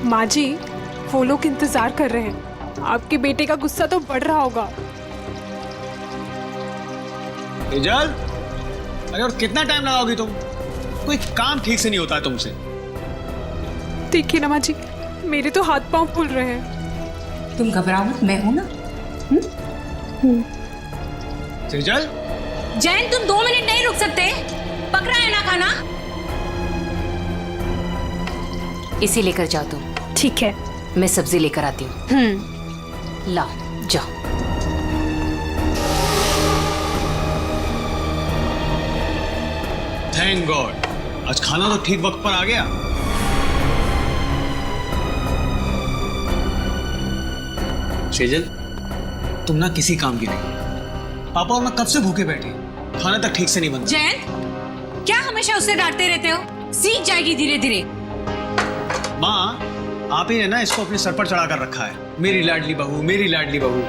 माँ जी, वो लोग इंतजार कर रहे हैं। आपके बेटे का गुस्सा तो बढ़ रहा होगा। तेजल, अरे और कितना टाइम लगाओगी तुम? कोई काम ठीक से नहीं होता है तुमसे। देखिए ना माँ जी, मेरे तो हाथ पांव फूल रहे हैं। तुम घबराओ मत, मैं हूं ना। तेजल, जैन तुम 2 मिनट नहीं रुक सकते? पकड़ा है ना खाना? इसे लेकर जाओ तुम। ठीक है, मैं सब्जी लेकर आती हूँ। लाओ जाओ। थैंक गॉड, आज खाना तो ठीक वक्त पर आ गया। सेजल, तुम ना किसी काम की नहीं। पापा और मैं कब से भूखे बैठे, खाना तक ठीक से नहीं बनता। जैन, क्या हमेशा उसे डांटते रहते हो? सीख जाएगी धीरे धीरे। माँ, आप ही ने ना इसको अपने सर पर चढ़ा कर रखा है। मेरी लाडली बहू, मेरी लाडली बहू।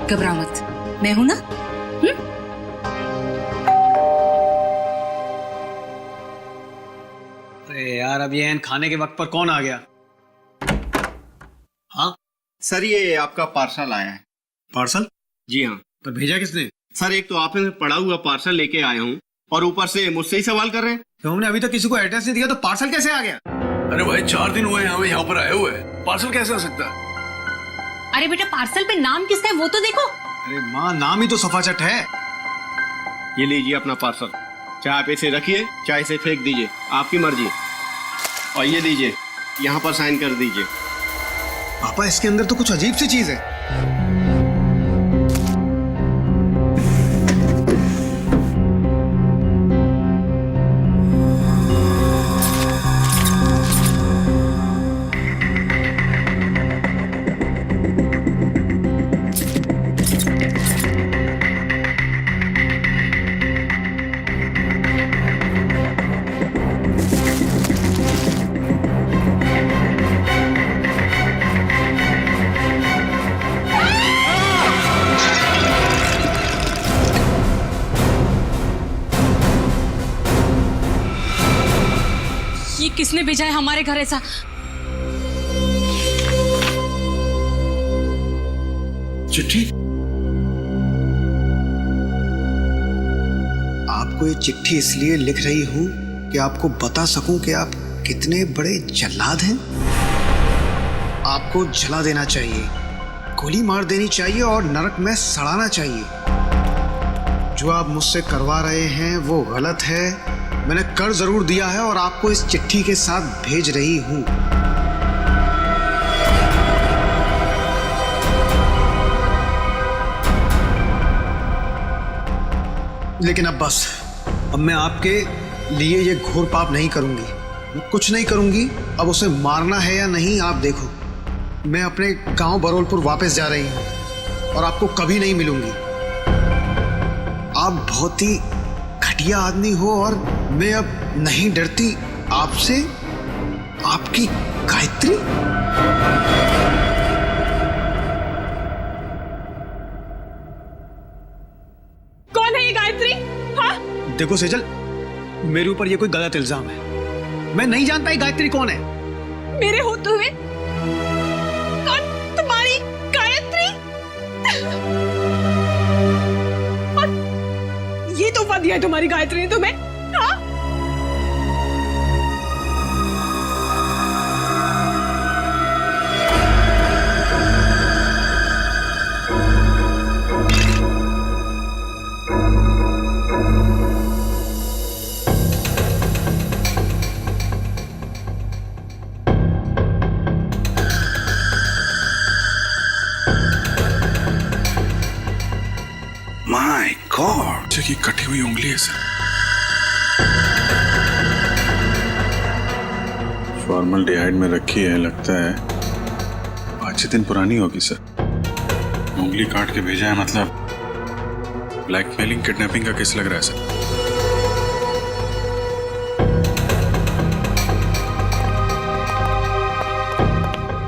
घबराओ मत, मैं हूं ना। अरे यार, अब ये खाने के वक्त पर कौन आ गया? हाँ सर, ये आपका पार्सल आया है। पार्सल? जी हाँ पर भेजा किसने? सर, एक तो आपने पड़ा हुआ पार्सल लेके आया हूँ और ऊपर से मुझसे ही सवाल कर रहे हैं। तो हमने अभी तक किसी को एड्रेस नहीं दिया, तो पार्सल कैसे आ गया? अरे भाई, 4 दिन हुए हमें यहाँ पर आए हुए, पार्सल कैसे आ सकता है? अरे बेटा, पार्सल पे नाम किसका है वो तो देखो। अरे माँ, नाम ही तो सफाचट है। ये लीजिए अपना पार्सल। चाहे आप इसे रखिए, चाहे इसे फेंक दीजिए, आपकी मर्जी। और ये लीजिए, यहाँ पर साइन कर दीजिए। पापा, इसके अंदर तो कुछ अजीब सी चीज है। ये किसने भेजा है हमारे घर ऐसा? चिट्ठी? आपको ये चिट्ठी इसलिए लिख रही हूं कि आपको बता सकूं कि आप कितने बड़े जल्लाद हैं। आपको जला देना चाहिए, गोली मार देनी चाहिए और नरक में सड़ाना चाहिए। जो आप मुझसे करवा रहे हैं वो गलत है। मैंने कर जरूर दिया है और आपको इस चिट्ठी के साथ भेज रही हूं। लेकिन अब बस, अब मैं आपके लिए ये घोर पाप नहीं करूंगी। मैं कुछ नहीं करूंगी। अब उसे मारना है या नहीं आप देखो। मैं अपने गांव बरोलपुर वापस जा रही हूं और आपको कभी नहीं मिलूंगी। आप बहुत ही घटिया आदमी हो और मैं अब नहीं डरती आपसे। आपकी गायत्री। कौन है ये गायत्री? हाँ? देखो सेजल, मेरे ऊपर ये कोई गलत इल्जाम है। मैं नहीं जानता ये गायत्री कौन है। मेरे होते हुए कौन तुम्हारी गायत्री? और ये तोहफा दिया है तुम्हारी गायत्री ने तुम्हें? हाँ? माय गॉड, ये कटी हुई उंगली है सर। फॉर्मल्डिहाइड में रखी है, लगता है 5-6 दिन पुरानी होगी सर। उंगली काट के भेजा है, मतलब ब्लैकमेलिंग किडनैपिंग का केस लग रहा है सर।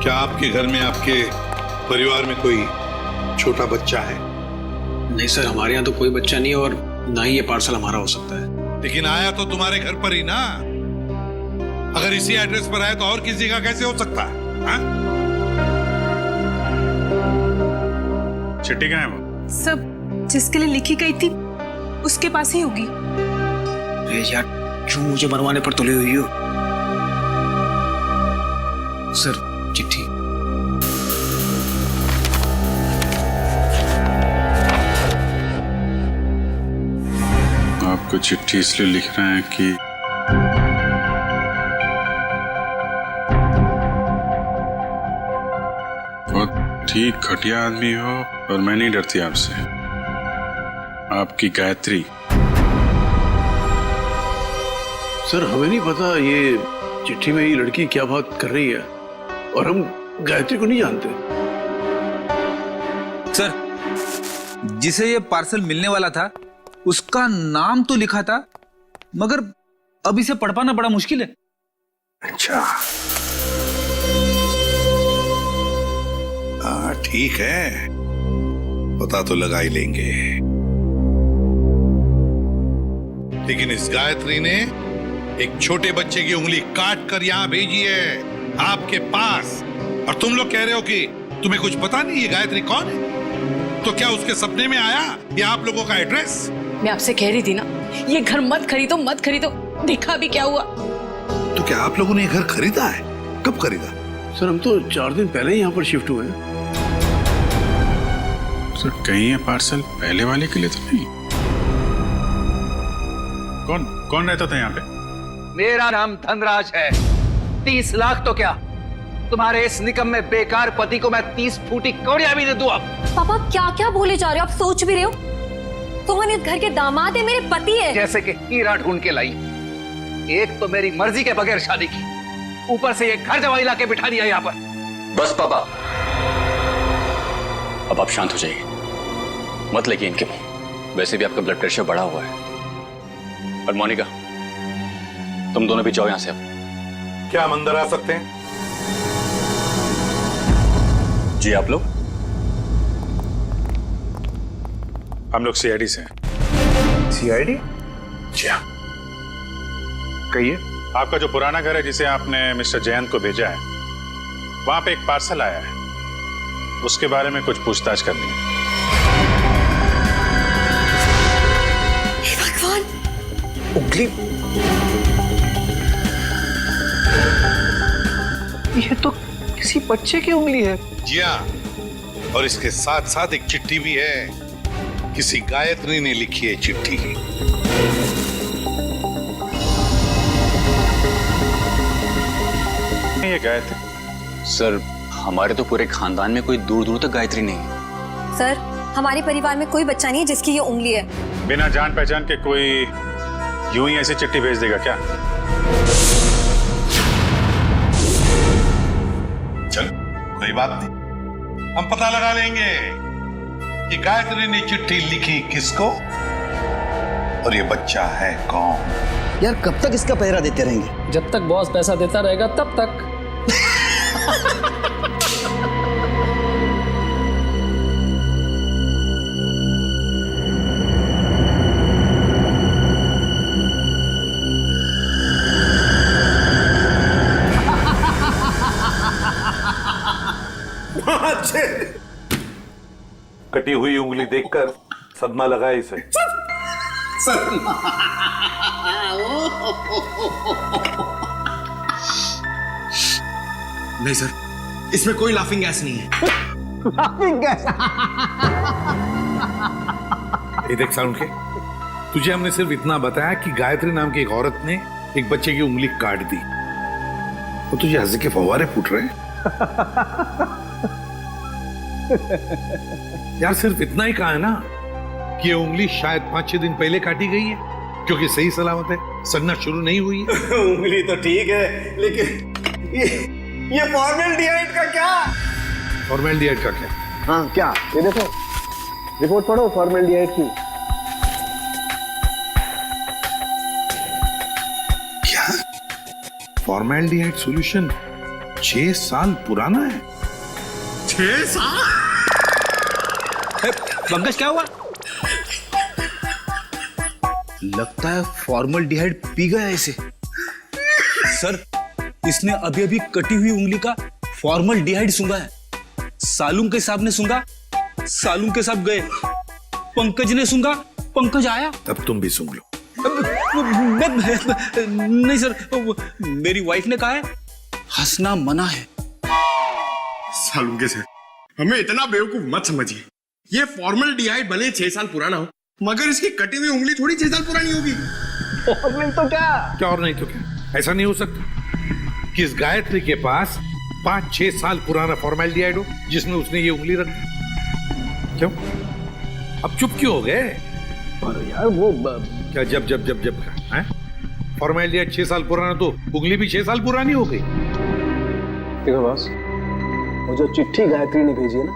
क्या आपके घर में, आपके परिवार में कोई छोटा बच्चा है? नहीं सर, हमारे यहाँ तो कोई बच्चा नहीं और ना ही ये पार्सल हमारा हो सकता है। लेकिन आया तो तुम्हारे घर पर ही ना। अगर इसी एड्रेस पर आया तो और किसी का कैसे हो सकता है? हाँ? चिट्ठी कहाँ है वो? सब जिसके लिए लिखी गई थी उसके पास ही होगी। अरे यार, क्यों मुझे मरवाने पर तुले हुई हो? सर, चिट्ठी। आपको चिट्ठी इसलिए लिख रहे हैं कि बहुत ठीक घटिया आदमी हो, और मैं नहीं डरती आपसे। आपकी गायत्री। सर, हमें नहीं पता ये चिट्ठी में ये लड़की क्या बात कर रही है, और हम गायत्री को नहीं जानते। सर, जिसे ये पार्सल मिलने वाला था उसका नाम तो लिखा था, मगर अब इसे पढ़ पाना बड़ा मुश्किल है। अच्छा, हाँ ठीक है, पता तो लगा ही लेंगे। लेकिन इस गायत्री ने एक छोटे बच्चे की उंगली काट कर यहां भेजी है आपके पास, और तुम लोग कह रहे हो कि तुम्हें कुछ पता नहीं ये गायत्री कौन है। तो क्या उसके सपने में आया ये आप लोगों का एड्रेस? मैं आपसे कह रही थी ना, ये घर मत खरीदो मत खरीदो, देखा भी क्या हुआ। तो क्या आप लोगों ने ये घर खरीदा है? कब खरीदा? सर, हम तो 4 दिन पहले ही यहाँ पर शिफ्ट हुए हैं। सर, कहीं ये पार्सल पहले वाले के लिए तो नहीं? कौन कौन रहता था यहाँ पे? मेरा नाम धनराज है। 30 लाख तो क्या, तुम्हारे इस निकम्मे बेकार पति को मैं 30 फूटी कौड़ियां भी दे दूं। अब पापा क्या क्या बोले जा रहे हो? आप सोच भी रहे हो? तुम इस घर के दामाद है, मेरे पति है। जैसे कि हीरा ढूंढ के लाई। एक तो मेरी मर्जी के बगैर शादी की, ऊपर से ये घर जवाई लाके बिठा दिया यहाँ पर। बस पापा, अब आप शांत हो जाइए, मत लगिए इनके मुंह। वैसे भी आपका ब्लड प्रेशर बढ़ा हुआ है। और मोनिका, तुम दोनों भी जाओ यहां से। अब क्या हम अंदर आ सकते हैं? जी, आप लोग? हम लोग सीआईडी से हैं। सीआईडी? जी हाँ। कहिए। आपका जो पुराना घर है जिसे आपने मिस्टर जयंत को भेजा है, वहां पे एक पार्सल आया है, उसके बारे में कुछ पूछताछ करनी है। हे भगवान! उंगली? ये तो किसी बच्चे की उंगली है। जी हाँ, और इसके साथ साथ एक चिट्ठी भी है। किसी गायत्री ने लिखी है चिट्ठी। ये गायत्री? सर, हमारे तो पूरे खानदान में कोई दूर दूर तक गायत्री नहीं है। सर, हमारे परिवार में कोई बच्चा नहीं है जिसकी ये उंगली है। बिना जान पहचान के कोई यूं ही ऐसी चिट्ठी भेज देगा क्या? चल, कोई बात नहीं, हम पता लगा लेंगे कि गायत्री ने चिट्ठी लिखी किसको और ये बच्चा है कौन। यार, कब तक इसका पहरा देते रहेंगे? जब तक बॉस पैसा देता रहेगा तब तक। कटी हुई उंगली देखकर सदमा लगा इसे। नहीं सर, इसमें कोई लाफिंग गैस नहीं है। ये देख साउंड के, तुझे हमने सिर्फ इतना बताया कि गायत्री नाम की एक औरत ने एक बच्चे की उंगली काट दी, तो तुझे हंसी के फव्वारे फूट रहे हैं। यार, सिर्फ इतना ही कहा है ना कि ये उंगली शायद 5-6 दिन पहले काटी गई है, क्योंकि सही सलामत है, सड़ना शुरू नहीं हुई है। उंगली तो ठीक है, लेकिन ये फॉर्मेल्डिहाइड का क्या? फॉर्मेल्डिहाइड का क्या? हाँ, क्या? ये देखो, रिपोर्ट पढ़ो फॉर्मेल्डिहाइड की। क्या? फॉर्मेल्डिहाइड सॉल्यूशन 6 साल पुराना है? 6 साल? पंकज, क्या हुआ? लगता है फॉर्मल्डिहाइड पी गया इसे। सर, इसने अभी अभी कटी हुई उंगली का फॉर्मल्डिहाइड सूंघा है। सालूम के साहब ने सूंघा, सालूम के साहब गए। पंकज ने सूंघा, पंकज आया। अब तुम भी सूंघ लो। नहीं सर, मेरी वाइफ ने कहा है हंसना मना है। सालूम के साथ हमें इतना बेवकूफ मत समझिए। ये फॉर्मल्डिहाइड भले 6 साल पुराना हो, मगर इसकी कटी हुई उंगली थोड़ी 6 साल पुरानी होगी। और नहीं तो क्या और नहीं तो क्या, ऐसा नहीं हो सकता कि इस गायत्री के पास 5-6 साल पुराना फॉर्मल्डिहाइड हो जिसमें उसने ये उंगली रख दी। क्यों अब चुप क्यों हो गए? पर यार वो क्या जब का है? फॉर्मल्डिहाइड 6 साल पुराना तो उंगली भी 6 साल पुरानी हो गई। देखो बॉस, वो जो चिट्ठी गायत्री ने भेजी है ना,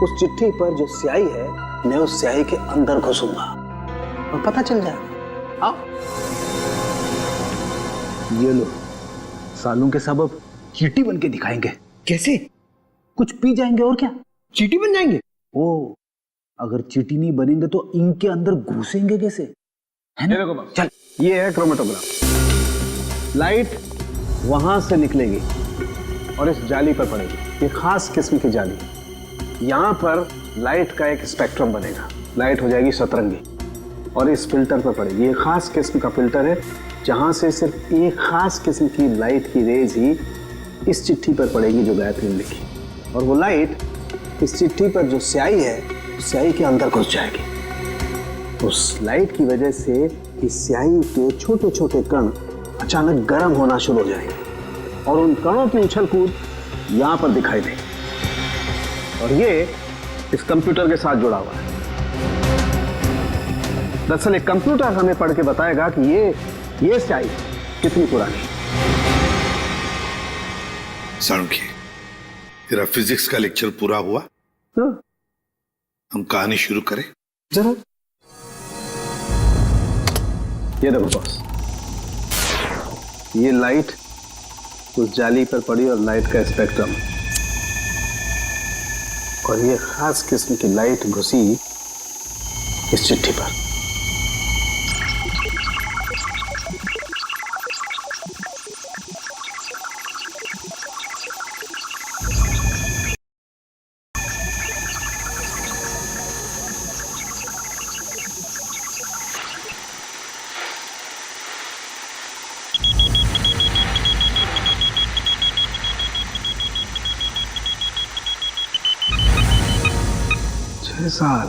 उस चिट्ठी पर जो स्याही है, मैं उस स्याही के अंदर घुसूंगा और पता चल जाएगा। आओ, ये लो, सालू के सबब चींटी बन के दिखाएंगे। कैसे? कुछ पी जाएंगे और क्या, चींटी बन जाएंगे? ओ, अगर चींटी नहीं बनेंगे तो इनके अंदर घुसेंगे कैसे, है ना? देखो चल, ये है क्रोमेटोग्राफ। लाइट वहां से निकलेगी और इस जाली पर पड़ेगी। ये खास किस्म की जाली। यहाँ पर लाइट का एक स्पेक्ट्रम बनेगा, लाइट हो जाएगी सतरंगी और इस फिल्टर पर पड़ेगी। ये खास किस्म का फिल्टर है जहाँ से सिर्फ एक खास किस्म की लाइट की रेज ही इस चिट्ठी पर पड़ेगी जो गायत्री ने लिखी, और वो लाइट इस चिट्ठी पर जो स्याही है, उस स्याही के अंदर घुस जाएगी। उस लाइट की वजह से इस स्याही के छोटे छोटे कण अचानक गर्म होना शुरू हो जाएंगे और उन कणों की उछल कूद यहाँ पर दिखाई देगी। और ये इस कंप्यूटर के साथ जुड़ा हुआ है। दरअसल एक कंप्यूटर हमें पढ़ के बताएगा कि ये स्याही कितनी पुरानी। साणुखी, तेरा फिजिक्स का लेक्चर पूरा हुआ? हाँ? हम कहानी शुरू करें? जरूर। ये देखो बॉस, ये लाइट उस जाली पर पड़ी और लाइट का स्पेक्ट्रम, और ये खास किस्म की लाइट घुसी इस चिट्ठी पर। साल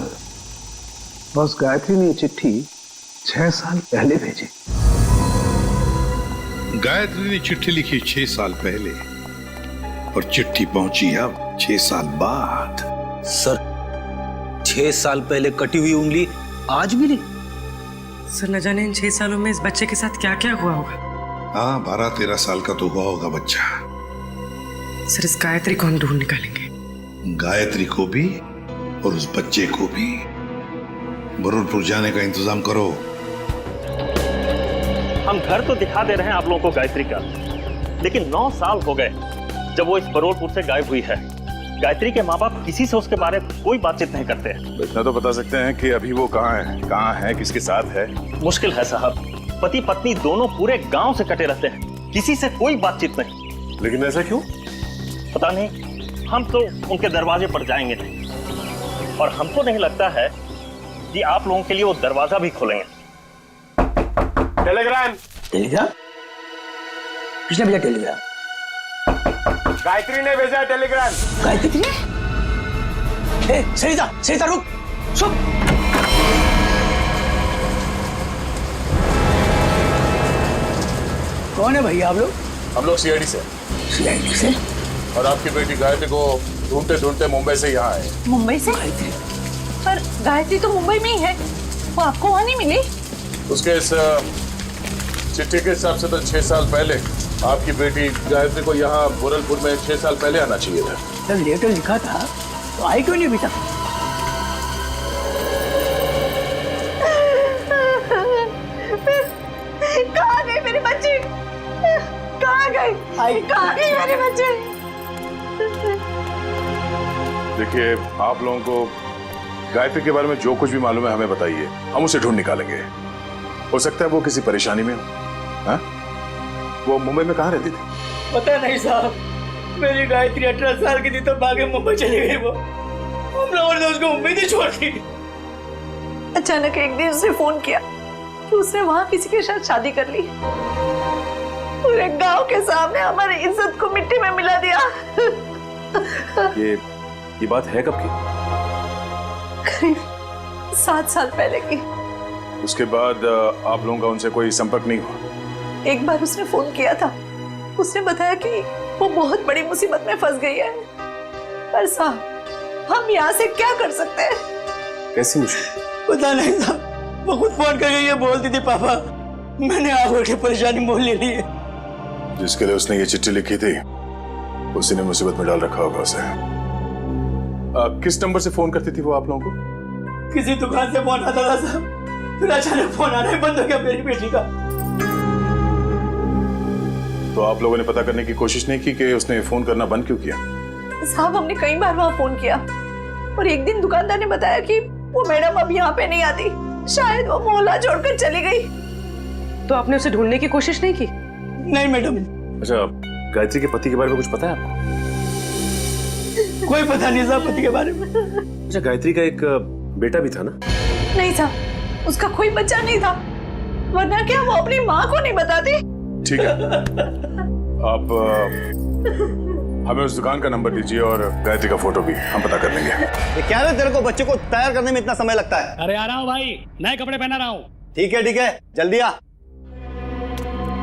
बस गायत्री ने चिट्ठी 6 साल पहले भेजी। गायत्री ने चिट्ठी लिखी 6 साल पहले और चिट्ठी पहुंची अब 6 साल बाद। सर, 6 साल पहले कटी हुई उंगली आज मिली। सर, न जाने इन 6 सालों में इस बच्चे के साथ क्या क्या हुआ होगा। हाँ, 12-13 साल का तो हुआ होगा बच्चा। सर, इस गायत्री को हम ढूंढ निकालेंगे। गायत्री को भी और उस बच्चे को भी। बरूरपुर जाने का इंतजाम करो। हम घर तो दिखा दे रहे हैं आप लोगों को गायत्री का, लेकिन 9 साल हो गए जब वो इस बरूरपुर से गायब हुई है। गायत्री के माँ बाप किसी से उसके बारे में कोई बातचीत नहीं करते हैं। इतना तो बता सकते हैं कि अभी वो कहाँ है, किसके साथ है? मुश्किल है साहब, पति पत्नी दोनों पूरे गांव से कटे रहते हैं, किसी से कोई बातचीत नहीं। लेकिन ऐसा क्यों? पता नहीं, हम तो उनके दरवाजे पर जाएंगे नहीं, और हमको नहीं लगता है कि आप लोगों के लिए वो दरवाजा भी खोलेंगे। टेलीग्राम किसने भेजा टेलीग्राम? गायत्री ने भेजा टेलीग्राम। गायत्री ने? सरिता रुक, सुन। कौन है भैया आप लोग? हम लोग सीआईडी से। सीआईडी से? और आपकी बेटी गायत्री को ढूंढते ढूंढते मुंबई से यहाँ आए। मुंबई से? पर गायत्री तो मुंबई में ही है, वो आपको वहाँ नहीं मिली? उसके इस चिट्ठी के हिसाब से तो 6 साल पहले आपकी बेटी गायत्री को यहाँ बुरलपुर में 6 साल पहले आना चाहिए था। जब लेटर लिखा था तो आई क्यों नहीं अभी तक? कहाँ गए मेरे बच्चे? कहाँ गए मेरे बच्चे? देखिए, आप लोगों को गायत्री के बारे में जो कुछ भी मालूम है हमें बताइए, हम उसे ढूंढ निकालेंगे। हो सकता है वो किसी परेशानी में हो। हाँ? वो मुंबई में कहाँ रहती थी? पता नहीं साहब, मेरी गायत्री 18 साल की थी तो भागे मुंबई चली गई। वो हम लोगों ने उसको उम्मीद ही छोड़ दी। अचानक एक दिन उसने फोन किया कि उसने वहां किसी के साथ शादी कर ली। पूरे गांव के सामने हमारी इज्जत को मिट्टी में मिला दिया। ये बात है कब की? करीब 7 साल पहले की। उसके बाद आप लोगों का उनसे कोई संपर्क नहीं हुआ? एक बार उसने फोन किया था। उसने बताया कि वो बहुत बड़ी मुसीबत में फंस गई है। पर साहब, हम यहाँ से क्या कर सकते हैं? कैसी मुश्किल? पता नहीं साहब, वो खुद फोन करके ये बोलती थी, पापा मैंने आगे की परेशानी मोल ले ली है। जिसके लिए उसने ये चिट्ठी लिखी थी उसी ने मुसीबत में डाल रखा होगा उसे। किस नंबर से फोन करती थी वो आप लोगों को? किसी दुकान से फोन आता था साहब, फिर अचानक फोन आना ही बंद हो गया मेरी बेटी का। तो आप लोगों ने पता करने की कोशिश नहीं की कि उसने फोन करना बंद क्यों किया? साहब, हमने कई बार वहाँ फोन किया और एक दिन दुकानदार ने बताया कि वो मैडम अब यहाँ पे नहीं आती, शायद वो मोहल्ला छोड़कर चली गई। तो आपने उसे ढूंढने की कोशिश नहीं की? नहीं मैडम। अच्छा, गायत्री के पति के बारे में कुछ पता है आपको? कोई पता नहीं साहब पति के बारे में। अच्छा, गायत्री का एक बेटा भी था ना? नहीं था, उसका कोई बच्चा नहीं था, वरना क्या वो अपनी माँ को नहीं बताती? ठीक है, आप हमें उस दुकान का नंबर दीजिए और गायत्री का फोटो भी, हम पता कर लेंगे। ये क्या है, तेरे को बच्चे को तैयार करने में इतना समय लगता है? अरे आ रहा हूँ भाई, नए कपड़े पहना रहा हूँ। ठीक है, जल्दी आ।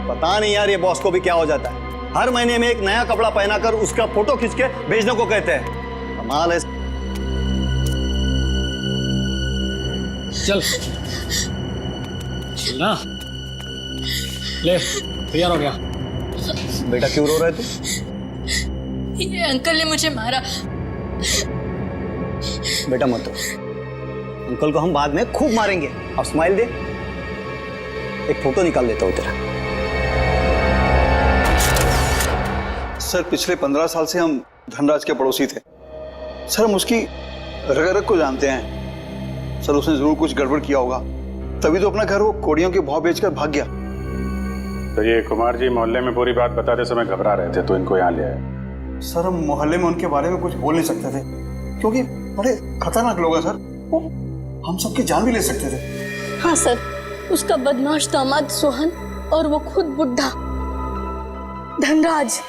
पता नहीं यार ये बॉस को भी क्या हो जाता है, हर महीने में एक नया कपड़ा पहनाकर उसका फोटो खींच के भेजने को कहते हैं। कमाल है। चल ना, ले तैयार हो गया। बेटा क्यों रो रहा है तू? ये अंकल ने मुझे मारा। बेटा मत रो, अंकल को हम बाद में खूब मारेंगे। अब स्माइल दे, एक फोटो निकाल लेता हूं तेरा। सर पिछले 15 साल से हम धनराज के पड़ोसी थे। सर हम उसकी रग रग को जानते हैं। सर उसने जरूर कुछ गड़बड़ किया होगा, तभी तो अपना घर वो कोड़ियों के भाव बेचकर भाग गया। तो ये कुमार जी मोहल्ले में पूरी बात बताते समय घबरा रहे थे तो इनको यहाँ ले आए। सर हम मोहल्ले में उनके बारे में कुछ बोल नहीं सकते थे क्योंकि बड़े खतरनाक लोग हैं सर, वो हम सबकी जान भी ले सकते थे। हाँ सर, उसका बदमाश दामाद सोहन और वो खुद बुढ़ा धनराज,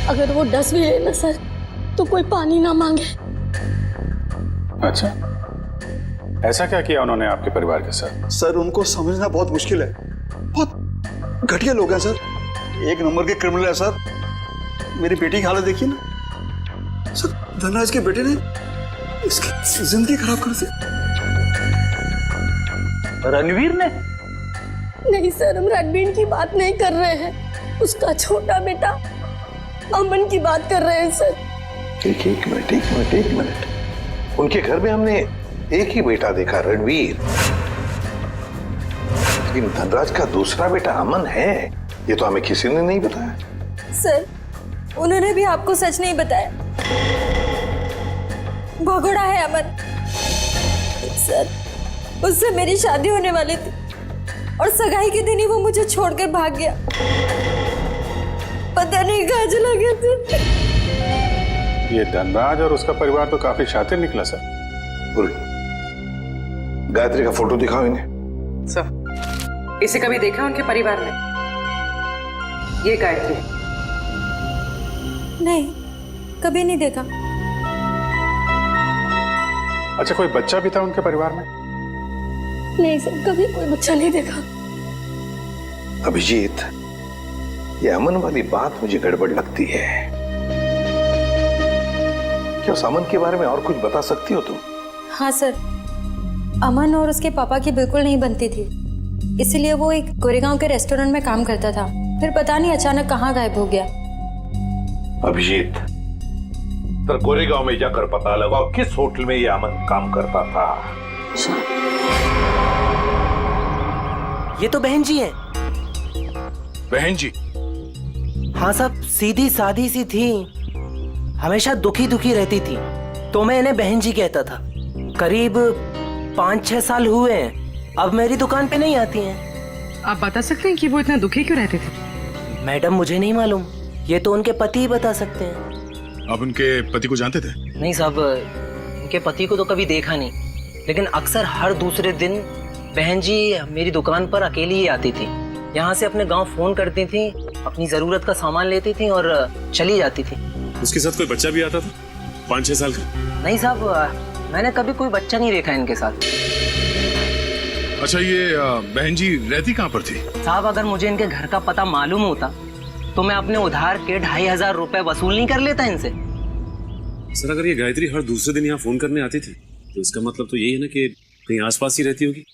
अगर वो 10 भी ले ना सर तो कोई पानी ना मांगे। अच्छा, ऐसा क्या किया उन्होंने आपके परिवार के साथ? सर उनको समझना बहुत मुश्किल है, बहुत घटिया लोग हैं सर, एक नंबर के क्रिमिनल है सर। मेरी बेटी की हालत देखिए ना सर, धनराज के बेटे ने इसकी जिंदगी खराब कर दी। रणवीर ने? नहीं सर, हम रणवीर की बात नहीं कर रहे हैं, उसका छोटा बेटा अमन की बात कर रहे हैं सर। एक मिनट, उनके घर में हमने एक ही बेटा देखा, रणवीर, लेकिन धनराज का दूसरा बेटा अमन है, ये तो हमें किसी ने नहीं बताया। सर उन्होंने भी आपको सच नहीं बताया, भगोड़ा है अमन। सर उससे मेरी शादी होने वाली थी और सगाई के दिन ही वो मुझे छोड़कर भाग गया, पता नहीं कहाँ चला गया था। ये धनराज और उसका परिवार तो काफी शातिर निकला सर। गायत्री का फोटो दिखाओ इन्हें। सर इसे कभी देखा उनके परिवार में? ये गायत्री? नहीं, कभी नहीं देखा। अच्छा, कोई बच्चा भी था उनके परिवार में? नहीं सर, कभी कोई बच्चा नहीं देखा। अभिजीत, ये अमन वाली बात मुझे गड़बड़ लगती है। क्या उस अमन के बारे में और कुछ बता सकती हो तुम? हाँ सर, अमन और उसके पापा की बिल्कुल नहीं बनती थी, इसलिए वो एक गोरेगांव के रेस्टोरेंट में काम करता था, फिर पता नहीं अचानक कहाँ गायब हो गया। अभिजीत, तो गोरेगांव में जाकर पता लगाओ किस होटल में ये अमन काम करता था। ये तो बहन जी हैं। बहन जी? हाँ साहब, सीधी सादी सी थी, हमेशा दुखी दुखी रहती थी, तो मैं इन्हें बहन जी कहता था। करीब 5-6 साल हुए हैं, अब मेरी दुकान पे नहीं आती हैं। आप बता सकते हैं कि वो इतना दुखी क्यों रहते थे? मैडम मुझे नहीं मालूम, ये तो उनके पति ही बता सकते हैं। आप उनके पति को जानते थे? नहीं साहब, उनके पति को तो कभी देखा नहीं, लेकिन अक्सर हर दूसरे दिन बहन जी मेरी दुकान पर अकेली ही आती थी। यहाँ से अपने गांव फोन करती थी, अपनी जरूरत का सामान लेती थी और चली जाती थी। उसके साथ कोई बच्चा भी आता था 5-6 साल का? नहीं साहब, मैंने कभी कोई बच्चा नहीं देखा इनके साथ। अच्छा, ये बहन जी रहती कहाँ पर थी? साहब अगर मुझे इनके घर का पता मालूम होता तो मैं अपने उधार के 2500 रुपए वसूल नहीं कर लेता इनसे। सर, अगर ये गायत्री हर दूसरे दिन यहाँ फोन करने आती थी तो इसका मतलब तो यही है ना कि कहीं आसपास ही रहती होगी।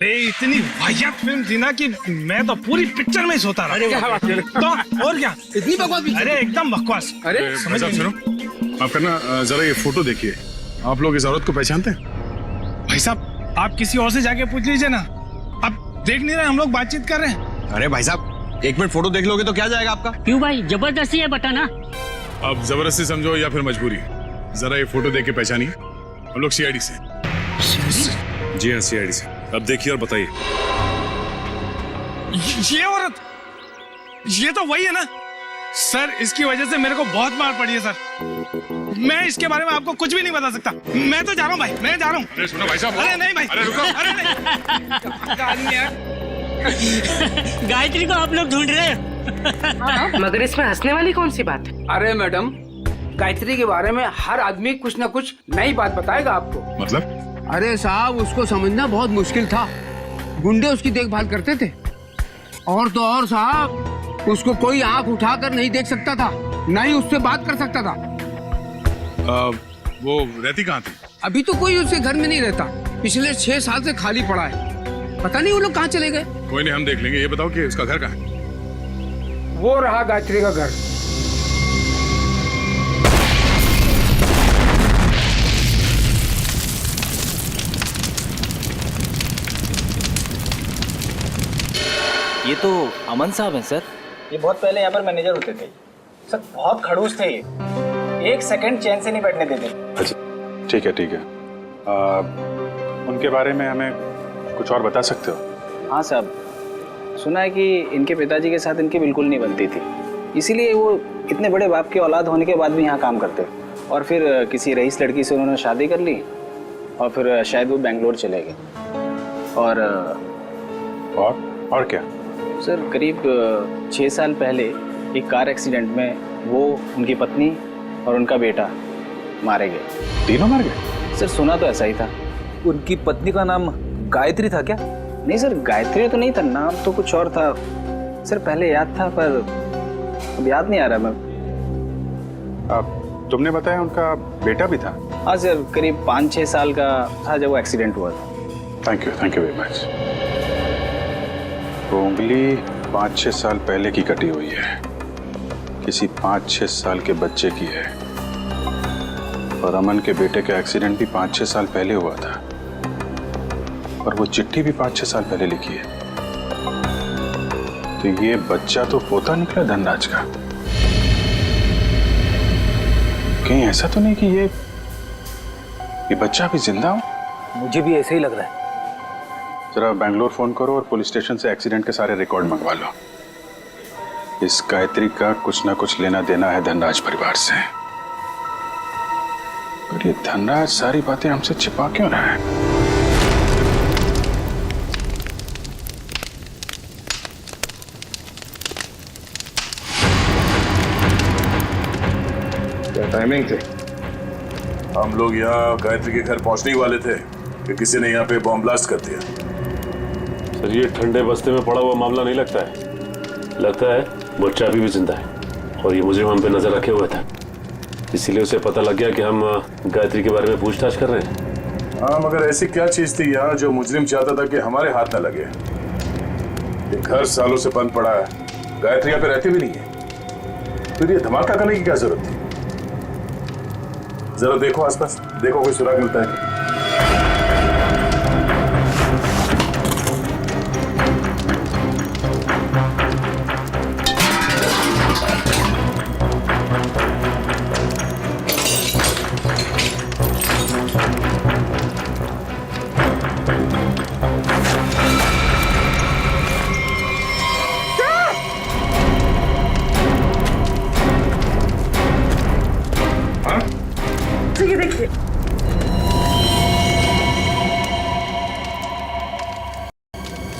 इतनी वाहियात फिल्म थी ना कि मैं तो पूरी पिक्चर में ही सोता रहा। क्या बात कर रहे हो? तो और क्या, इतनी बकवास भी? अरे एकदम बकवास। अरे भाई साहब सुनो, आप करना जरा ये फोटो देखिए। आप लोग इस औरत को पहचानते हैं? भाई साहब आप किसी और से जाके पूछ लीजिए ना, आप देख नहीं रहे हम लोग बातचीत कर रहे हैं। अरे भाई साहब, 1 मिनट फोटो देख लोगे तो क्या जाएगा आपका? क्यों भाई, जबरदस्ती है बताना। अब जबरदस्ती समझो या फिर मजबूरी, जरा ये फोटो देख के पहचानिए। हम लोग सीआईडी से। जी हाँ, सीआईडी से। अब देखिए और बताइए। ये औरत, ये तो वही है ना सर, इसकी वजह से मेरे को बहुत मार पड़ी है सर। मैं इसके बारे में आपको कुछ भी नहीं बता सकता। मैं तो जा रहा हूँ भाई, मैं जा रहा हूँ। अरे सुनो भाई साहब। अरे नहीं भाई, अरे रुको। अरे नहीं। गायत्री को आप लोग ढूंढ रहे हैं। मगर इसमें हंसने वाली कौन सी बात है? अरे मैडम, गायत्री के बारे में हर आदमी कुछ ना कुछ नई बात बताएगा आपको। मतलब? अरे साहब, उसको समझना बहुत मुश्किल था। गुंडे उसकी देखभाल करते थे, और तो और साहब उसको कोई आंख उठाकर नहीं देख सकता था, ना ही उससे बात कर सकता था। वो रहती कहाँ थी? अभी तो कोई उसके घर में नहीं रहता, पिछले 6 साल से खाली पड़ा है। पता नहीं वो लोग कहाँ चले गए। कोई नहीं, हम देख लेंगे। ये बताओ कि उसका घर कहाँ है? वो रहा गायत्री का घर। ये तो अमन साहब हैं सर। ये बहुत पहले यहाँ पर मैनेजर होते थे सर, बहुत खड़ूस थे ये, 1 सेकंड चैन से नहीं बैठने देते। अच्छा ठीक है ठीक है। उनके बारे में हमें कुछ और बता सकते हो? हाँ साहब, सुना है कि इनके पिताजी के साथ इनकी बिल्कुल नहीं बनती थी, इसीलिए वो इतने बड़े बाप की औलाद होने के बाद भी यहाँ काम करते, और फिर किसी रईस लड़की से उन्होंने शादी कर ली और फिर शायद वो बेंगलोर चले गए। और क्या सर, करीब 6 साल पहले एक कार एक्सीडेंट में वो, उनकी पत्नी और उनका बेटा मारे गए। तीनों मार गए? सर सुना तो ऐसा ही था। उनकी पत्नी का नाम गायत्री था क्या? नहीं सर, गायत्री तो नहीं था, नाम तो कुछ और था सर। पहले याद था पर अब याद नहीं आ रहा। मैं तुमने बताया उनका बेटा भी था? हाँ सर, करीब 5-6 साल का था जब वो एक्सीडेंट हुआ था। Thank you very much. वो उंगली 5-6 साल पहले की कटी हुई है, किसी 5-6 साल के बच्चे की है, और अमन के बेटे का एक्सीडेंट भी 5-6 साल पहले हुआ था, और वो चिट्ठी भी 5-6 साल पहले लिखी है। तो ये बच्चा तो पोता निकला धनराज का। कहीं ऐसा तो नहीं कि ये बच्चा भी जिंदा हो? मुझे भी ऐसे ही लग रहा है। जरा बैंगलोर फोन करो और पुलिस स्टेशन से एक्सीडेंट के सारे रिकॉर्ड मंगवा लो। इस गायत्री का कुछ ना कुछ लेना देना है धनराज परिवार से। पर ये धनराज सारी बातें हमसे छिपा क्यों रहा है? क्या टाइमिंग थे? हम लोग यहाँ गायत्री के घर पहुंचने ही वाले थे कि किसी ने यहाँ पे बॉम्ब ब्लास्ट कर दिया। सर, ये ठंडे बस्ते में पड़ा हुआ मामला नहीं लगता है। लगता है बच्चा अभी भी जिंदा है और ये मुजरिम हम पे नजर रखे हुए था, इसीलिए उसे पता लग गया कि हम गायत्री के बारे में पूछताछ कर रहे हैं। हाँ, मगर ऐसी क्या चीज थी यहाँ जो मुजरिम चाहता था कि हमारे हाथ न लगे? ये घर सालों से बंद पड़ा है, गायत्री यहाँ पे रहती भी नहीं है, फिर ये धमाका करने की क्या जरूरत थी? जरा देखो आसपास, देखो कोई सुराग मिलता है।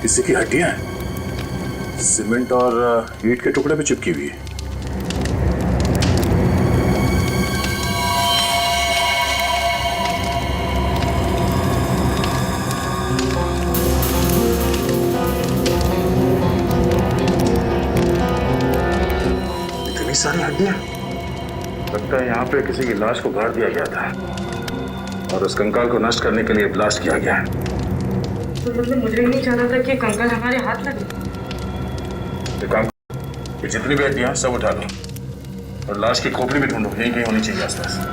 किसी की हड्डियां हैं, सीमेंट और ईंट के टुकड़े पे चिपकी हुई है। इतनी सारी हड्डियां, लगता है यहाँ पे किसी की लाश को गाड़ दिया गया था और उस कंकाल को नष्ट करने के लिए ब्लास्ट किया गया है। तो मतलब मुझे नहीं चाह रहा था कि कंकाल हमारे हाथ लगे। ये जितनी भी हड्डियां सब उठा लो और लाश की खोपड़ी भी ढूंढो, यहीं कहीं होनी चाहिए आसपास।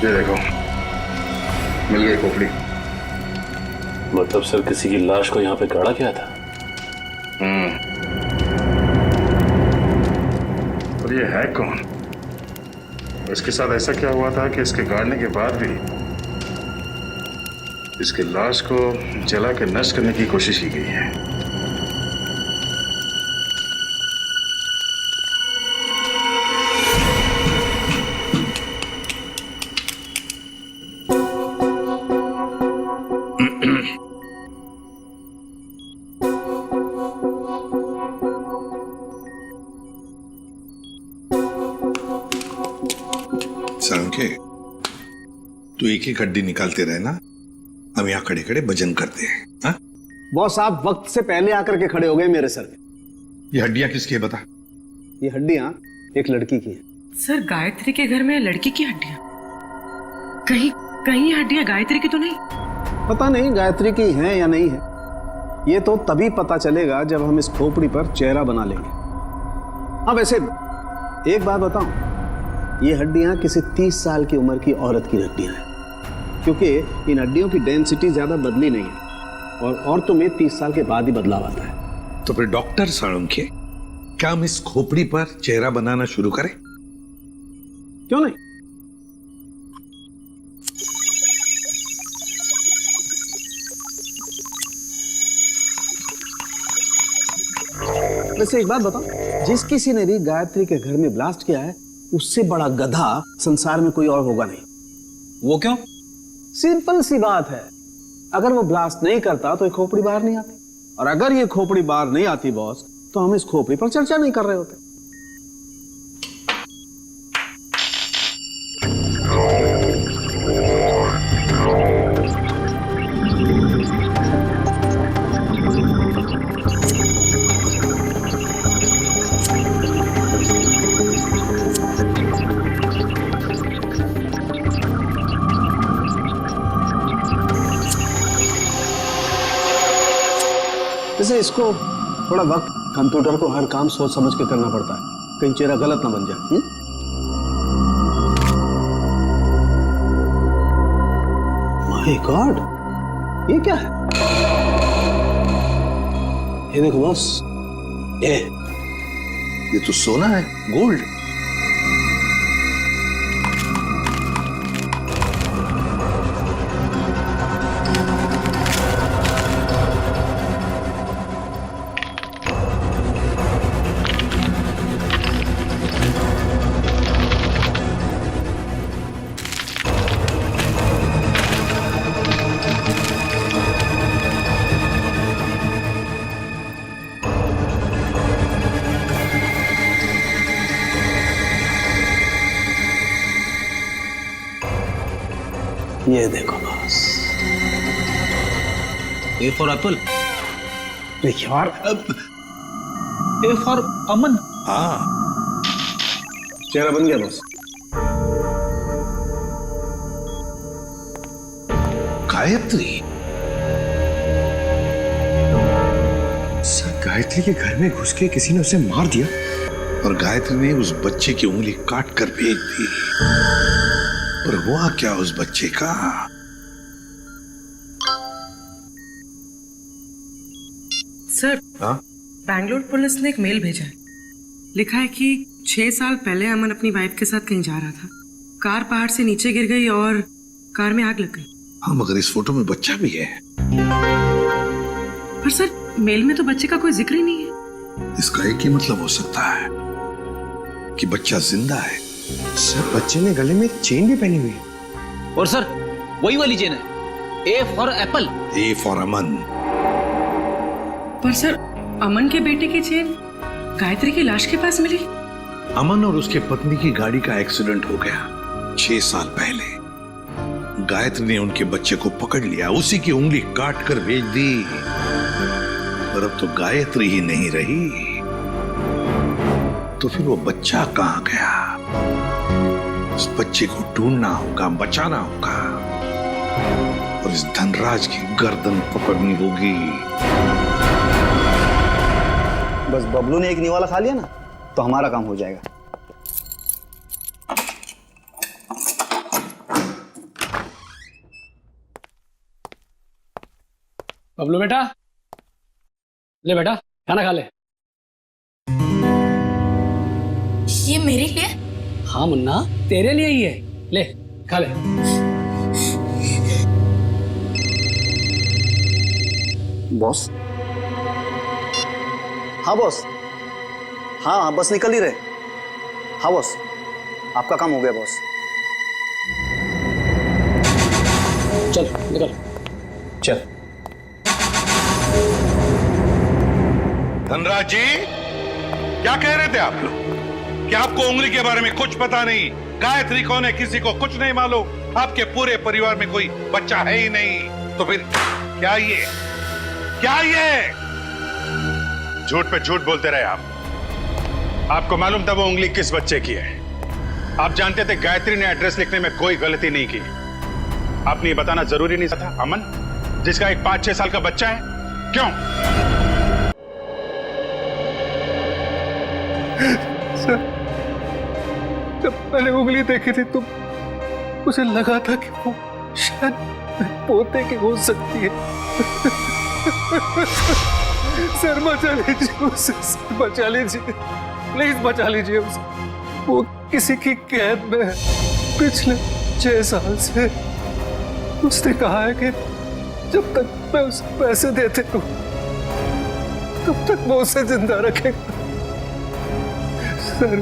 ये देखो, मिल गई खोपड़ी। मतलब सर किसी की लाश को यहाँ पे गाड़ा गया था? और ये है कौन? इसके साथ ऐसा क्या हुआ था कि इसके गाड़ने के बाद भी इसकी लाश को जला के नष्ट करने की कोशिश की गई है? सालुंखे, तू एक एक हड्डी निकालते रहे ना, हम यहाँ खड़े खड़े भजन करते हैं। हाँ? बॉस आप वक्त से पहले आकर के खड़े हो गए मेरे सर पे। ये हड्डियां किसकी है बता? ये हड्डियां एक लड़की की हैं। सर गायत्री के घर में लड़की की हड्डियां? कहीं कहीं हड्डियां गायत्री की तो नहीं? पता नहीं गायत्री की हैं या नहीं है, ये तो तभी पता चलेगा जब हम इस खोपड़ी पर चेहरा बना लेंगे। हाँ वैसे एक बात बताऊं, ये हड्डियां किसी 30 साल की उम्र की औरत की हड्डियां हैं, क्योंकि इन हड्डियों की डेंसिटी ज्यादा बदली नहीं है और औरतों में 30 साल के बाद ही बदलाव आता है। तो फिर डॉक्टर सालुंखे, क्या हम इस खोपड़ी पर चेहरा बनाना शुरू करें? क्यों नहीं? वैसे एक बात बताओ, जिस किसी ने भी गायत्री के घर में ब्लास्ट किया है उससे बड़ा गधा संसार में कोई और होगा नहीं। वो क्यों? सिंपल सी बात है, अगर वो ब्लास्ट नहीं करता तो ये खोपड़ी बाहर नहीं आती, और अगर ये खोपड़ी बाहर नहीं आती बॉस, तो हम इस खोपड़ी पर चर्चा नहीं कर रहे होते। जैसे इसको थोड़ा वक्त, कंप्यूटर को हर काम सोच समझ के करना पड़ता है, कहीं चेहरा गलत ना बन जाए। माय गॉड, ये क्या है? ये देखो बॉस, ये तो सोना है, गोल्ड। ये देखो बॉस, ए फॉर एप्पल, यार ए फॉर अमन। हाँ, चेहरा बन गया बॉस। गायत्री, सर गायत्री के घर में घुस के किसी ने उसे मार दिया और गायत्री ने उस बच्चे की उंगली काट कर फेंक दी। पर हुआ क्या उस बच्चे का? सर, हाँ? बैंगलोर पुलिस ने एक मेल भेजा है। लिखा है कि 6 साल पहले अमन अपनी वाइफ के साथ कहीं जा रहा था। कार पहाड़ से नीचे गिर गई और कार में आग लग गई। हाँ, मगर इस फोटो में बच्चा भी है। पर सर, मेल में तो बच्चे का कोई जिक्र ही नहीं है। इसका एक ही मतलब हो सकता है कि बच्चा जिंदा है। सर, बच्चे ने गले में एक चेन भी पहनी हुई है। और सर, वही वाली चेन है, A for apple. A for Aman. पर सर, अमन के बेटे की चेन गायत्री की लाश के पास मिली। अमन और उसके पत्नी की गाड़ी का एक्सीडेंट हो गया 6 साल पहले। गायत्री ने उनके बच्चे को पकड़ लिया, उसी की उंगली काट कर भेज दी। पर अब तो गायत्री ही नहीं रही, तो फिर वो बच्चा कहां गया? उस बच्चे को ढूंढना होगा, बचाना होगा और इस धनराज की गर्दन पकड़नी होगी। बस बबलू ने एक निवाला खा लिया ना, तो हमारा काम हो जाएगा। बबलू बेटा, ले बेटा खाना खा ले। ये मेरे लिए? हाँ मुन्ना, तेरे लिए ही है, ले खा ले। बॉस? हाँ बॉस। हाँ बस निकल ही रहे। हाँ बॉस, आपका काम हो गया बॉस। चल निकल। चल। धनराज जी, क्या कह रहे थे आप लोग कि आपको उंगली के बारे में कुछ पता नहीं? गायत्री कौन है किसी को कुछ नहीं मालूम। आपके पूरे परिवार में कोई बच्चा है ही नहीं, तो फिर क्या ये झूठ पे झूठ बोलते रहे आप। आपको मालूम था वो उंगली किस बच्चे की है। आप जानते थे गायत्री ने एड्रेस लिखने में कोई गलती नहीं की। आपने ये बताना जरूरी नहीं था अमन, जिसका एक 5-6 साल का बच्चा है? क्यों? सर, जब मैंने उंगली देखी थी तो मुझे लगा था कि वो शायद पोते की हो सकती है। सर बचा लीजिए उसे, सर बचा लीजिए, प्लीज बचा लीजिए उसे। वो किसी की कैद में है पिछले 6 साल से। उसने कहा है कि जब तक मैं उसे पैसे देते रहूं तब तक वो उसे जिंदा रखेगा। सर,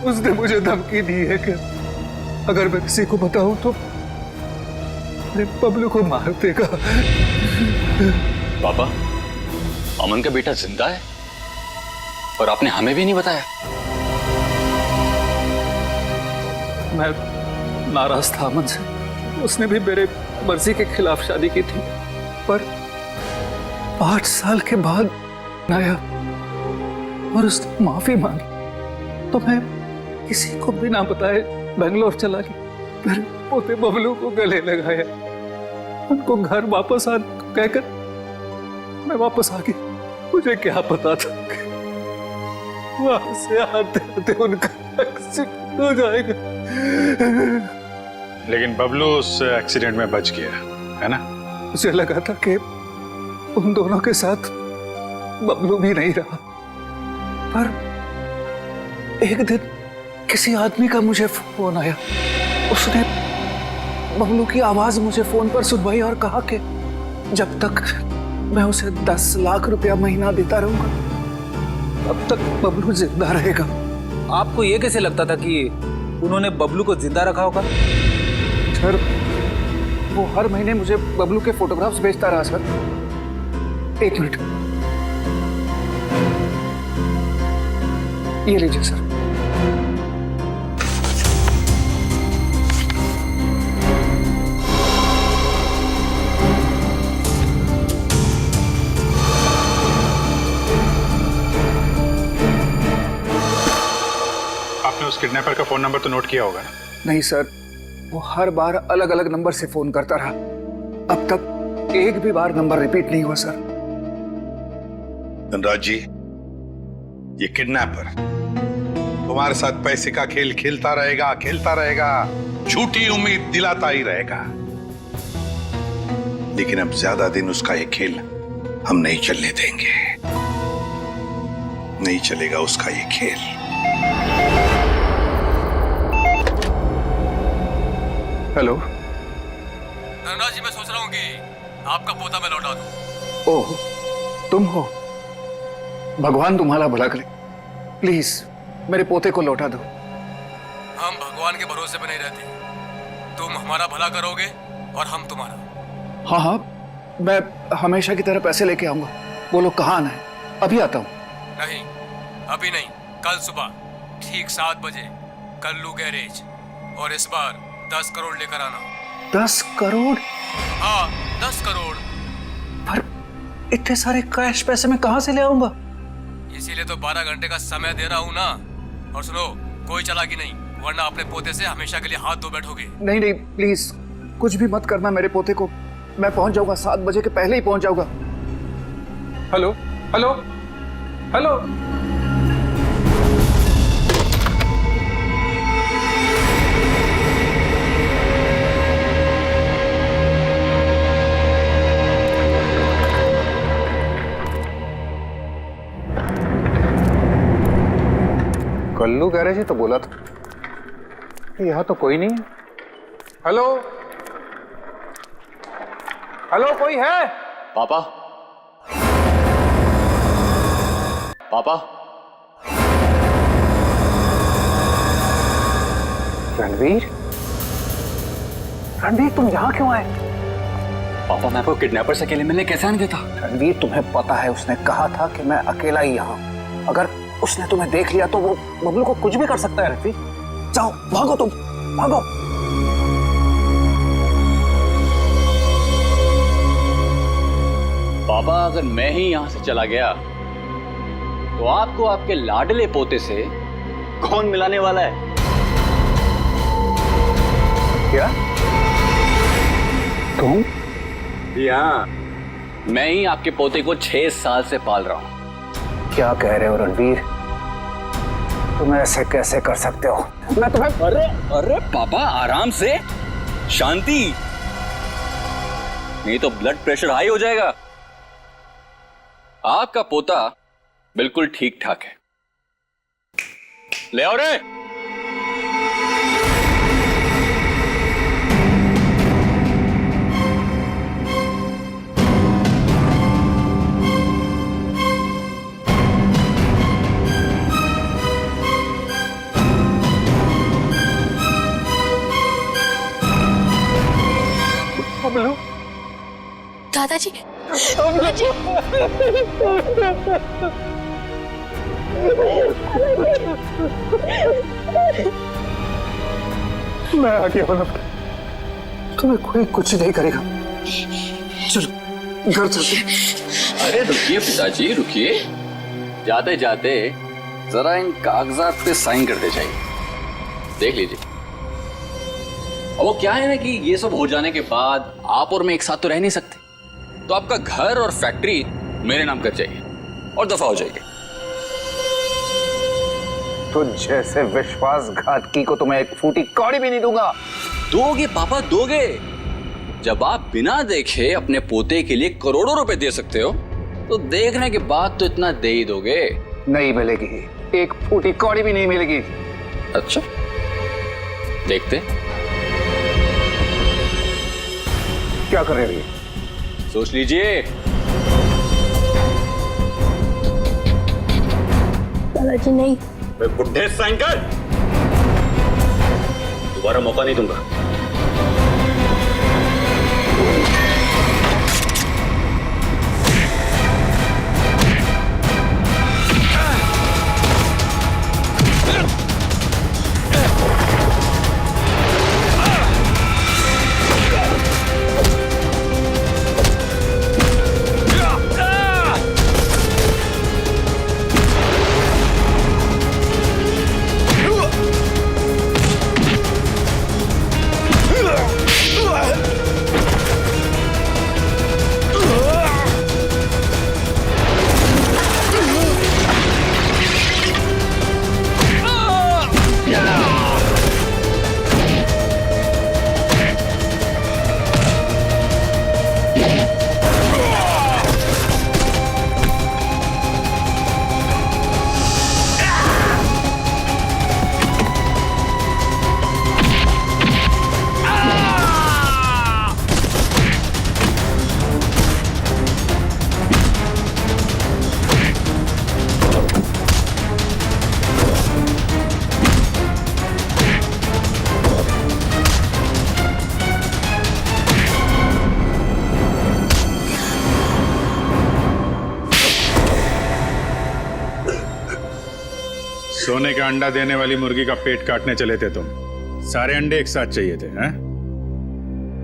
उसने मुझे धमकी दी है कि अगर मैं किसी को बताऊं तो मेरे बबलू को मार देगा। पापा, अमन का बेटा जिंदा है और आपने हमें भी नहीं बताया। मैं नाराज था अमन से। उसने भी मेरे मर्जी के खिलाफ शादी की थी, पर 5 साल के बाद आया और उसने माफी मांगी तो मैं किसी को बिना बताए बेंगलोर चला गया। फिर पोते बबलू को गले लगाया, उनको घर वापस आने को कहकर मैं वापस आ गया। मुझे क्या पता था कि वहां से आते आते उनका एक्सीडेंट हो जाएगा। लेकिन बबलू उस एक्सीडेंट में बच गया है ना? मुझे लगा था कि उन दोनों के साथ बबलू भी नहीं रहा, पर एक दिन किसी आदमी का मुझे फोन आया। उसने बबलू की आवाज मुझे फोन पर सुनवाई और कहा कि जब तक मैं उसे 10 लाख रुपया महीना देता रहूंगा तब तक बबलू जिंदा रहेगा। आपको ये कैसे लगता था कि उन्होंने बबलू को जिंदा रखा होगा? सर, वो हर महीने मुझे बबलू के फोटोग्राफ्स भेजता रहा सर। 1 मिनट, ये लीजिए सर। आपने उस किडनैपर का फोन नंबर तो नोट किया होगा ना? नहीं सर, वो हर बार अलग अलग नंबर से फोन करता रहा। अब तक एक भी बार नंबर रिपीट नहीं हुआ सर। धनराज जी, ये किडनैपर तुम्हारे साथ पैसे का खेल खेलता रहेगा, झूठी उम्मीद दिलाता ही रहेगा। लेकिन अब ज्यादा दिन उसका ये खेल हम नहीं चलने देंगे। नहीं चलेगा उसका ये खेल। हेलो धनराज जी, मैं सोच रहा हूँ कि आपका पोता मैं लौटा दूं। ओह, तुम हो? भगवान तुम्हारा भला करे। प्लीज मेरे पोते को लौटा दो। हम भगवान के भरोसे पे नहीं रहते। तुम हमारा भला करोगे और हम तुम्हारा। हाँ हाँ, मैं हमेशा की तरह पैसे लेके आऊंगा। बोलो कहाँ आना है? अभी आता हूँ। नहीं, अभी नहीं, कल सुबह ठीक 7 बजे कल्लू गैरेज, और इस बार 10 करोड़ लेकर आना। 10 करोड़? हाँ, 10 करोड़। पर इतने सारे कैश पैसे मैं कहाँ से ले आऊंगा? इसीलिए तो 12 घंटे का समय दे रहा हूँ ना। और सुनो, कोई चालाकी नहीं, वरना अपने पोते से हमेशा के लिए हाथ धो बैठोगे। नहीं नहीं, प्लीज कुछ भी मत करना मेरे पोते को। मैं पहुंच जाऊंगा, 7 बजे के पहले ही पहुंच जाऊंगा। Hello hello hello. Kallu garage ही तो बोला था। यहाँ तो कोई नहीं है। हेलो हेलो, कोई है? पापा, पापा। रणवीर, रणवीर तुम यहाँ क्यों आए? पापा, मैं आपको किडनैपर से अकेले मिलने कैसे आने देता? रणवीर, तुम्हें पता है उसने कहा था कि मैं अकेला ही यहाँ। अगर उसने तुम्हें देख लिया तो वो बबलू को कुछ भी कर सकता है। रणवीर जाओ, भागो, तुम भागो। पापा, अगर मैं ही यहां से चला गया तो आपको आपके लाडले पोते से कौन मिलाने वाला है? क्या? तुम? जी हाँ, मैं ही आपके पोते को 6 साल से पाल रहा हूं। क्या कह रहे हो रणवीर? तुम ऐसे कैसे कर सकते हो? मैं तुम्हें... अरे पापा, आराम से, शांति, नहीं तो ब्लड प्रेशर हाई हो जाएगा। आपका पोता बिल्कुल ठीक ठाक है। ले आओ रे। बबलू, दादाजी, दादाजी। मैं आ गया हूं। तुम्हें कोई कुछ नहीं करेगा। चलो घर चलते। अरे रुकिए पिताजी, रुकिए। जाते जाते जरा इन कागजात पे साइन करते जाइए, देख लीजिए। अब वो क्या है ना कि ये सब हो जाने के बाद आप और मैं एक साथ तो रह नहीं सकते, तो आपका घर और फैक्ट्री मेरे नाम कर जाइए और दफा हो जाइए। तो जैसे विश्वासघातकी को तो मैं एक फूटी कौड़ी भी नहीं दूंगा। दोगे पापा, दोगे। जब आप बिना देखे अपने पोते के लिए करोड़ों रुपए दे सकते हो, तो देखने के बाद तो इतना दे ही दोगे। नहीं मिलेगी, एक फूटी कौड़ी भी नहीं मिलेगी। अच्छा, देखते। क्या कर रहे हैं? सोच लीजिए। दादाजी नहीं। बुढ़े साइन कर, दोबारा मौका नहीं दूंगा। सोने का अंडा देने वाली मुर्गी का पेट काटने चले थे तुम। सारे अंडे एक साथ चाहिए थे, हैं?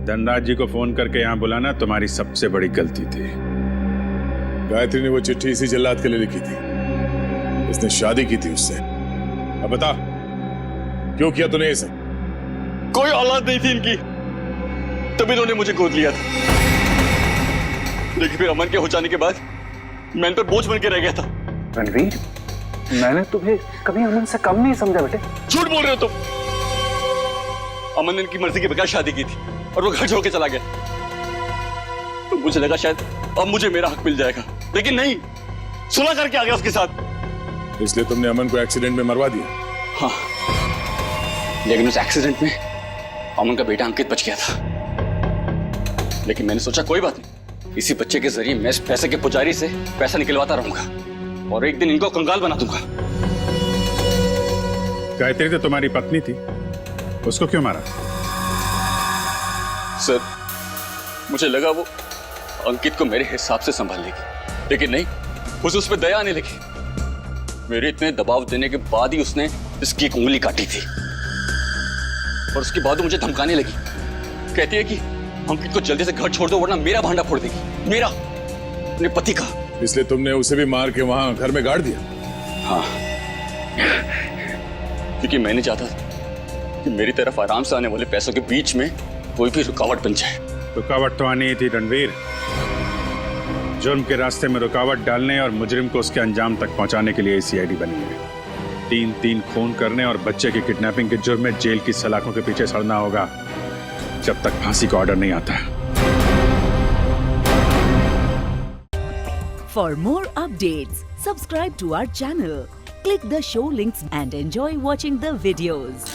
धनराज जी को फोन करके यहाँ बुलाना तुम्हारी सबसे बड़ी गलती थी। गायत्री ने वो चिट्ठी इसी जल्लाद के लिए लिखी थी। इसने शादी की थी उससे। अब बता, क्यों किया तूने ये सब? कोई औलाद नहीं थी इनकी, तभी इन्होंने मुझे गोद लिया था। लेकिन फिर अमन के हो जाने के बाद मैं इन पर बोझ बन के रह गया था। रणवीर, मैंने तुम्हें कभी अमन से कम नहीं समझा बेटे। झूठ बोल रहे हो तुम। अमन ने इनकी मर्जी के बगैर शादी की थी और वो घर छोड़ के चला गया। तो मुझे लगा शायद अब मुझे मेरा हक मिल जाएगा, लेकिन नहीं, सुलह करके आ गया उसके साथ। इसलिए तुमने अमन को एक्सीडेंट में मरवा दिया? हाँ, लेकिन उस एक्सीडेंट में अमन का बेटा अंकित बच गया था। लेकिन मैंने सोचा कोई बात नहीं, इसी बच्चे के जरिए मैं इस पैसे के पुजारी से पैसा निकलवाता रहूंगा और एक दिन इनको कंगाल बना दूंगा। गायत्री तो तुम्हारी पत्नी थी, उसको क्यों मारा? सर, मुझे लगा वो अंकित को मेरे हिसाब से संभाल लेगी, लेकिन नहीं, उसे उस पर दया आने लगी। मेरे इतने दबाव देने के बाद ही उसने इसकी एक उंगली काटी थी और उसके बाद वो मुझे धमकाने लगी। कहती है कि अंकित को जल्दी से घर छोड़ दो वरना मेरा भांडा फोड़ देगी, मेरा, अपने पति का। इसलिए तुमने उसे भी मार के वहां घर में गाड़ दिया? हाँ, क्योंकि मैं नहीं चाहता कि मेरी तरफ आराम से आने वाले पैसों के बीच में कोई भी रुकावट बन जाए। रुकावट तो आनी ही थी रणवीर। जुर्म के रास्ते में रुकावट डालने और मुजरिम को उसके अंजाम तक पहुंचाने के लिए सीआईडी बनी है। 3 खून करने और बच्चे की किडनैपिंग के जुर्म में जेल की सलाखों के पीछे सड़ना होगा जब तक फांसी का ऑर्डर नहीं आता। For more updates, subscribe to our channel, click the show links and enjoy watching the videos.